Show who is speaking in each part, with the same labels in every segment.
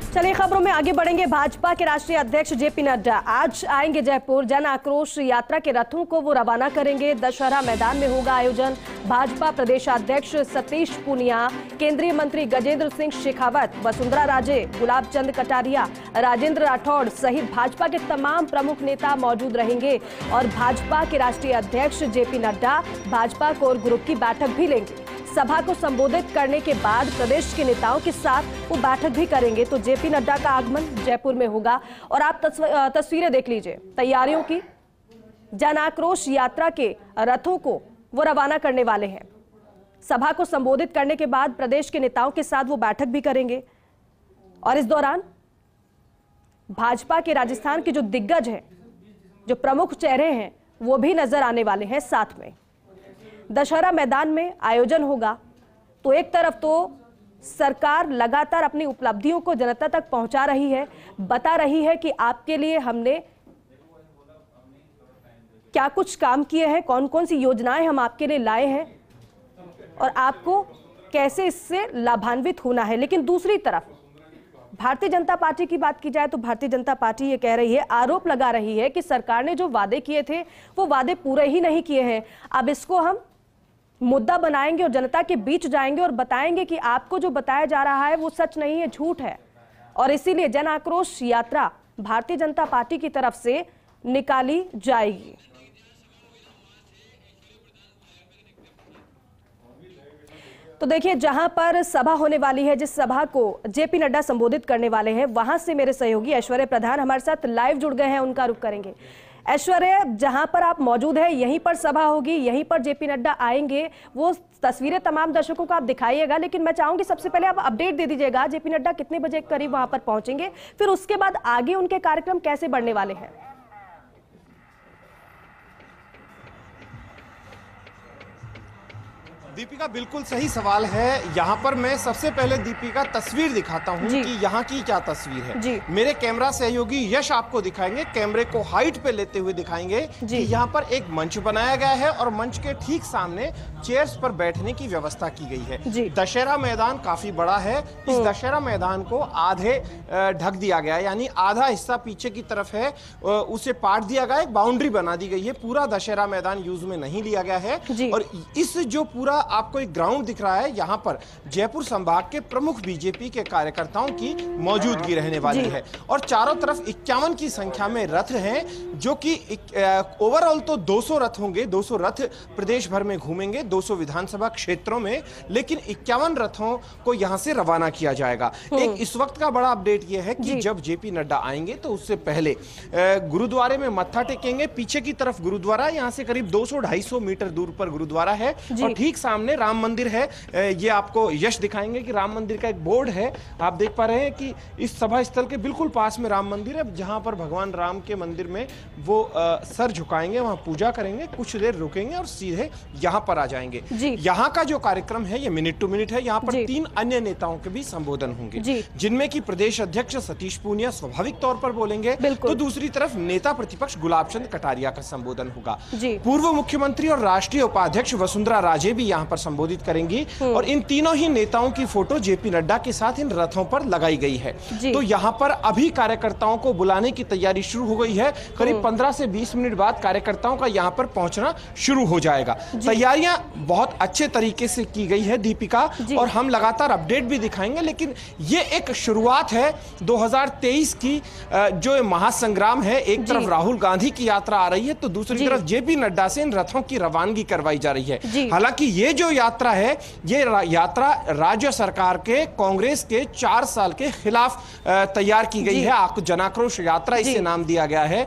Speaker 1: चलिए खबरों में आगे बढ़ेंगे। भाजपा के राष्ट्रीय अध्यक्ष जेपी नड्डा आज आएंगे जयपुर। जन आक्रोश यात्रा के रथों को वो रवाना करेंगे। दशहरा मैदान में होगा आयोजन। भाजपा प्रदेशाध्यक्ष सतीश पूनिया, केंद्रीय मंत्री गजेंद्र सिंह शेखावत, वसुंधरा राजे, गुलाब चंद कटारिया, राजेंद्र राठौड़ सहित भाजपा के तमाम प्रमुख नेता मौजूद रहेंगे। और भाजपा के राष्ट्रीय अध्यक्ष JP Nadda Bhajpa core group की बैठक भी लेंगे। सभा को संबोधित करने के बाद प्रदेश के नेताओं के साथ वो बैठक भी करेंगे। तो जेपी नड्डा का आगमन जयपुर में होगा और आप तस्वीरें देख लीजिए तैयारियों की। जन आक्रोश यात्रा के रथों को वो रवाना करने वाले हैं। सभा को संबोधित करने के बाद प्रदेश के नेताओं के साथ वो बैठक भी करेंगे। और इस दौरान भाजपा के राजस्थान के जो दिग्गज हैं, जो प्रमुख चेहरे हैं, वो भी नजर आने वाले हैं साथ में। दशहरा मैदान में आयोजन होगा तो एक तरफ तो सरकार लगातार अपनी उपलब्धियों को जनता तक पहुंचा रही है, बता रही है कि आपके लिए हमने क्या कुछ काम किए हैं, कौन कौन सी योजनाएं हम आपके लिए लाए हैं और आपको कैसे इससे लाभान्वित होना है। लेकिन दूसरी तरफ भारतीय जनता पार्टी की बात की जाए तो भारतीय जनता पार्टी ये कह रही है, आरोप लगा रही है कि सरकार ने जो वादे किए थे वो वादे पूरे ही नहीं किए हैं। अब इसको हम मुद्दा बनाएंगे और जनता के बीच जाएंगे और बताएंगे कि आपको जो बताया जा रहा है वो सच नहीं है, झूठ है। और इसीलिए जन आक्रोश यात्रा भारतीय जनता पार्टी की तरफ से निकाली जाएगी। तो देखिए, जहां पर सभा होने वाली है, जिस सभा को जेपी नड्डा संबोधित करने वाले हैं, वहां से मेरे सहयोगी ऐश्वर्य प्रधान हमारे साथ लाइव जुड़ गए हैं। उनका रुख करेंगे। ऐश्वर्य, जहां पर आप मौजूद हैं यहीं पर सभा होगी, यहीं पर जेपी नड्डा आएंगे। वो तस्वीरें तमाम दर्शकों को आप दिखाइएगा, लेकिन मैं चाहूंगी सबसे पहले आप अपडेट दे दीजिएगा, जेपी नड्डा कितने बजे करीब वहां पर पहुंचेंगे, फिर उसके बाद आगे उनके कार्यक्रम कैसे बढ़ने वाले हैं।
Speaker 2: दीपिका, बिल्कुल सही सवाल है। यहाँ पर मैं सबसे पहले दीपिका तस्वीर दिखाता हूँ कि यहाँ की क्या तस्वीर है। मेरे कैमरा सहयोगी यश आपको दिखाएंगे, कैमरे को हाइट पे लेते हुए दिखाएंगे कि यहाँ पर एक मंच बनाया गया है और मंच के ठीक सामने चेयर्स पर बैठने की व्यवस्था की गई है। दशहरा मैदान काफी बड़ा है। इस दशहरा मैदान को आधे ढक दिया गया है, यानी आधा हिस्सा पीछे की तरफ है उसे पाट दिया गया, एक बाउंड्री बना दी गई है। पूरा दशहरा मैदान यूज में नहीं लिया गया है। और इस जो पूरा आपको एक ग्राउंड दिख रहा है, यहाँ पर जयपुर संभाग के प्रमुख बीजेपी के कार्यकर्ताओं की मौजूदगी रहने वाली है। और चारों तरफ 51 की संख्या में रथ हैं, जो कि ओवरऑल तो 200 रथ होंगे। 200 रथ प्रदेश भर में घूमेंगे, 200 विधानसभा क्षेत्रों में, लेकिन 51 रथों को यहां से रवाना किया जाएगा। एक इस वक्त का बड़ा अपडेट यह है कि जब जेपी नड्डा आएंगे तो उससे पहले गुरुद्वारे में मत्था टेकेंगे। पीछे की तरफ गुरुद्वारा, यहां से करीब 200-250 मीटर दूर पर गुरुद्वारा है और ठीक सामने राम मंदिर है। ये आपको यश दिखाएंगे कि राम मंदिर का एक बोर्ड है, आप देख पा रहे हैं कि इस सभा स्थल के बिल्कुल पास में राम मंदिर है, जहां पर भगवान राम के मंदिर में वो सर झुकाएंगे, वहां पूजा करेंगे, कुछ देर रुकेंगे और सीधे यहां पर आ जाएंगे। यहां का जो कार्यक्रम है ये मिनट टू मिनट है। यहां पर 3 अन्य नेताओं के भी संबोधन होंगे, जिनमें की प्रदेश अध्यक्ष सतीश पूनिया स्वाभाविक तौर पर बोलेंगे, तो दूसरी तरफ नेता प्रतिपक्ष गुलाब चंद कटारिया का संबोधन होगा। पूर्व मुख्यमंत्री और राष्ट्रीय उपाध्यक्ष वसुंधरा राजे भी यहाँ पर संबोधित करेंगी और इन तीनों ही नेताओं की फोटो जेपी नड्डा के साथ इन रथों पर लगाई गई है। तो यहाँ पर अभी कार्यकर्ताओं को बुलाने की तैयारी शुरू हो गई है। करीब 15 से 20 मिनट बाद कार्यकर्ताओं का यहाँ पर पहुंचना शुरू हो जाएगा। तैयारियां बहुत अच्छे तरीके से की गई है दीपिका, और हम लगातार अपडेट भी दिखाएंगे। लेकिन ये एक शुरुआत है 2023 की, जो महासंग्राम है। एक तरफ राहुल गांधी की यात्रा आ रही है तो दूसरी तरफ जेपी नड्डा से इन रथों की रवानगी करवाई जा रही है। हालांकि ये जो यात्रा है, ये यात्रा राज्य सरकार के कांग्रेस के 4 साल के खिलाफ तैयार की गई है। जन आक्रोश यात्रा इसे नाम दिया गया है।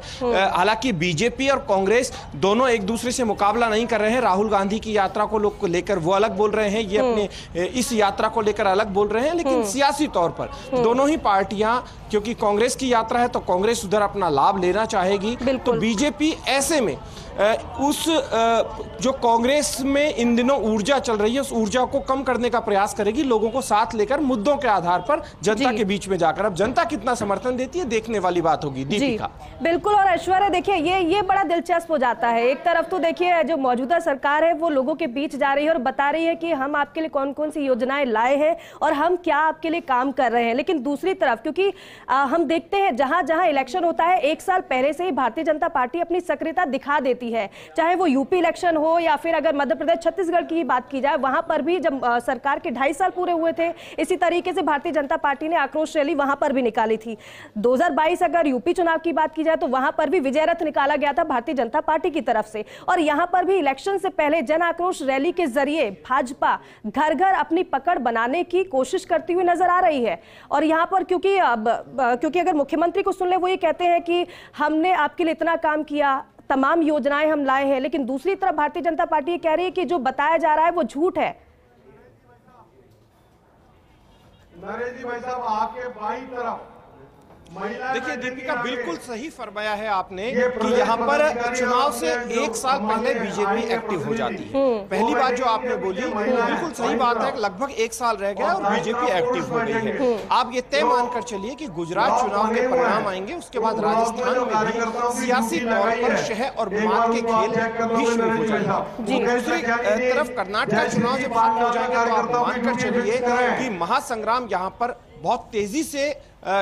Speaker 2: हालांकि बीजेपी और कांग्रेस दोनों एक दूसरे से मुकाबला नहीं कर रहे हैं। राहुल गांधी की यात्रा को लेकर वो अलग बोल रहे हैं, ये अपने इस यात्रा को लेकर अलग बोल रहे हैं। लेकिन सियासी तौर पर दोनों ही पार्टियां, क्योंकि कांग्रेस की यात्रा है तो कांग्रेस उधर अपना लाभ लेना चाहेगी, तो बीजेपी ऐसे में उस जो कांग्रेस में इन दिनों ऊर्जा चल रही है उस ऊर्जा को कम करने का प्रयास करेगी, लोगों को साथ लेकर मुद्दों के आधार पर जनता के बीच में जाकर। अब जनता कितना समर्थन देती है देखने वाली बात होगी। दीपिका।
Speaker 1: बिल्कुल। और ऐश्वर्या देखिए ये बड़ा दिलचस्प हो जाता है। एक तरफ तो देखिए जो मौजूदा सरकार है वो लोगों के बीच जा रही है और बता रही है कि हम आपके लिए कौन कौन सी योजनाएं लाए हैं और हम क्या आपके लिए काम कर रहे हैं, लेकिन दूसरी तरफ क्योंकि हम देखते हैं जहां जहां इलेक्शन होता है एक साल पहले से ही भारतीय जनता पार्टी अपनी सक्रियता दिखा देती है, चाहे वो यूपी इलेक्शन हो या फिर अगर मध्य प्रदेश छत्तीसगढ़ की बात की जाए, वहां पर भी जब सरकार के 2.5 साल पूरे हुए थे इसी तरीके से भारतीय जनता पार्टी ने आक्रोश रैली वहां पर भी निकाली थी। 2022 अगर यूपी चुनाव की बात की जाए तो वहां पर भी विजय रथ निकाला गया था भारतीय जनता पार्टी की तरफ से, और यहां पर भी इलेक्शन से पहले जन आक्रोश रैली के जरिए भाजपा घर घर अपनी पकड़ बनाने की कोशिश करती हुई नजर आ रही है। और यहां पर क्योंकि अगर मुख्यमंत्री को सुन ले वो ये कहते हैं कि हमने आपके लिए इतना काम किया, तमाम योजनाएं हम लाए हैं, लेकिन दूसरी तरफ भारतीय जनता पार्टी कह रही है कि जो बताया जा रहा है वो झूठ है।
Speaker 3: नरेश जी भाई साहब आपके बाईं तरफ
Speaker 2: देखिए दीपिका, बिल्कुल सही फरमाया है आपने कि यहाँ पर चुनाव से एक साल पहले बीजेपी एक्टिव हो जाती है। पहली बात जो आपने बोली बिल्कुल सही बात है, लगभग एक साल रह गया और बीजेपी एक्टिव हो गई है। आप ये तय मानकर चलिए कि गुजरात चुनाव के परिणाम आएंगे, उसके बाद राजस्थान में भी सियासी तौर पर शह और मात के खेल भी शुरू हो जाएंगे। दूसरी तरफ कर्नाटक चुनाव जब खत्म हो जाएंगे तो आप मानकर चलिए कि महासंग्राम यहाँ पर बहुत तेजी से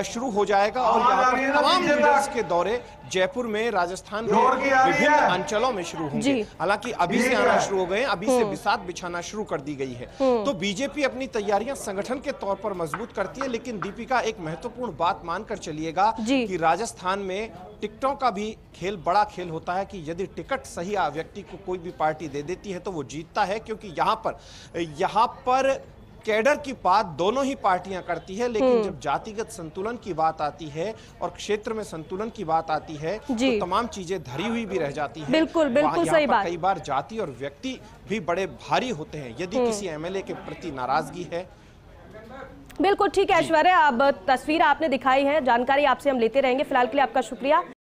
Speaker 2: शुरू हो जाएगा और यहाँ पर तमाम लीडर्स के दौरे जयपुर में, राजस्थान में विभिन्न अंचलों में शुरू होंगे। हालांकि अभी से आना शुरू हो गए हैं, अभी से बिसात बिछाना शुरू कर दी गई है। तो बीजेपी अपनी तैयारियां संगठन के तौर पर मजबूत करती है, लेकिन दीपिका एक महत्वपूर्ण बात मानकर चलिएगा कि राजस्थान में टिकटों का भी खेल बड़ा खेल होता है कि यदि टिकट सही व्यक्ति को कोई भी पार्टी दे देती है तो वो जीतता है, क्योंकि यहाँ पर कैडर की बात दोनों ही पार्टियां करती है, लेकिन जब जातिगत संतुलन की बात आती है और क्षेत्र में संतुलन की बात आती है तो तमाम चीजें धरी हुई भी रह जाती है।
Speaker 1: बिल्कुल सही बात।
Speaker 2: कई बार जाति और व्यक्ति भी बड़े भारी होते हैं यदि किसी एमएलए के प्रति नाराजगी है।
Speaker 1: बिल्कुल ठीक है ऐश्वर्या, अब तस्वीर आपने दिखाई है, जानकारी आपसे हम लेते रहेंगे। फिलहाल के लिए आपका शुक्रिया।